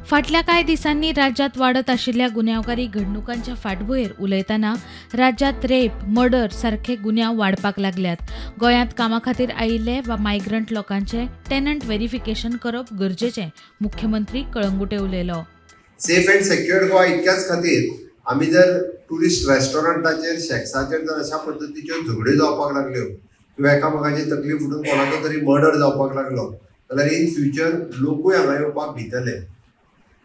फाटल्या कांय दिसांनी राज्यात वाढत आशिल्ल्या गुन्यांवकारी घडणुकांच्या फाटभुंयेर उलयतना राज्यात रेप, मर्डर सारखे गुन्यांव वाडपाक लागल्यात। गोंयांत कामा खातीर आयिल्ले वा मायग्रंट लोकांचे टेनंट व्हेरिफिकेशन करप गरजेचें, मुख्यमंत्री कळंगुटे उलयलो। सेफ एंड सेक्युअर गोवा इतक्याच खातीर आमी जर टुरिस्ट रेस्टॉरंटाचेर शेक्साचेर जर अशा पद्दतीच्यो झगड्यो जावपाक लागल्यो किंवा एकामेकाची तकली फुटून कोणाचो तरी मर्डर जावपाक लागलो जाल्यार इन फ्युचर लोकूय हांगा येवपाक भितले।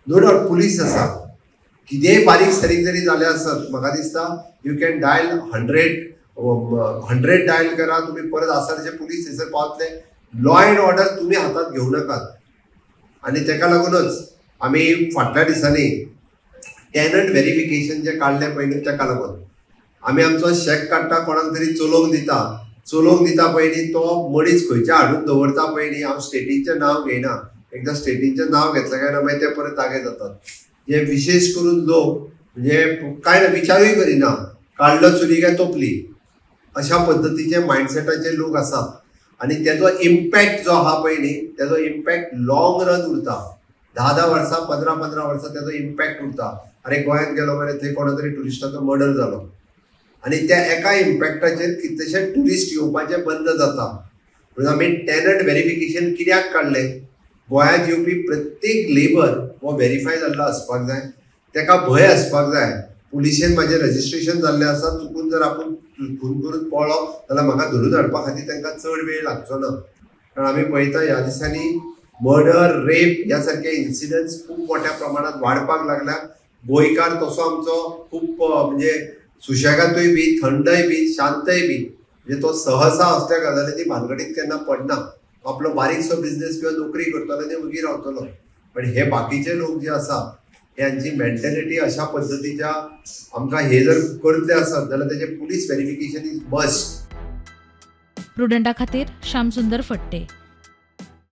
नो डाउट पुलीस आसा, कितेंय बारीक सारीक जरी जालें आसत म्हाका दिसता यू कॅन डायल 100 डायल करा, तुम्ही परत आसरचे पुलीस थंयसर पावतले। लॉ एंड ऑर्डर तुम्ही हातात घेवं नाकात आनी तेका लागूनच आमी फाटल्या दिसांनी टेनंट व्हेरिफिकेशन जे काडलें पयलीं तेका लागून आमी आमचो शेक काडटा कोणाक तरी चलोवंक दिता पयलीं तो मनीस खंयच्या हाडून दवरता पयलीं हांव स्टेटीचें नांव घेयना, एकदां स्टेटीचें नांव घेतलें काय ना मागीर ते परत तागे जातात। जे विशेश करून लोक म्हणजे कांय ना विचारूय करिना, काडलो चुली काय तोपली अशा पद्दतीचे मायंडसेटाचे लोक आसात आनी तेजो इम्पॅक्ट जो आहा पळय न्ही तेजो इम्पॅक्ट लॉंग रन उरता। 10 वर्सां 15 वर्सां तेजो इम्पॅक्ट उरता। अरे गोंयांत गेलो मरे थंय कोणा तरी टुरिस्टाचो मर्डर जालो आनी त्या एका इम्पॅक्टाचेर कितलेशे टुरिस्ट येवपाचे बंद जाता। म्हणून आमी टेनंट व्हेरिफिकेशन कित्याक काडलें? गोंयांत येवपी प्रत्येक लेबर हो व्हेरीफाय जाल्लो आसपाक जाय, तेका भंय आसपाक जाय। पुलिशेन म्हाजें रजिस्ट्रेशन जाल्लें आसा, चुकून जर आपूण फोन करून पळो जाल्यार म्हाका धरून हाडपा खातीर तांकां चड वेळ लागचो ना। कारण आमी पळयता ह्या दिसांनी मर्डर, रेप ह्या सारखे इन्सिडंट्स खूब मोठ्या प्रमाणात वाडपाक लागल्या। गोंयकार तसो आमचो खूब म्हणजे सुशेगातूय बी, थंडय बी, शांतय बी, म्हणजे तो सहसा असल्या गजालींनी भानगडीत केन्ना पडना। आपलो बारीकसो बिझनेस किंवा नोकरी करतलो ते उगी रावतलो। पण हे बाकीचे लोक जे आसा यांची मेंटॅलिटी अशा पद्दतीच्या आमकां हे जर करतले आसत जाल्यार तेजे पुलीस व्हेरिफिकेशन इज मस्ट। प्रुडंटा खातीर श्यामसुंदर फडते।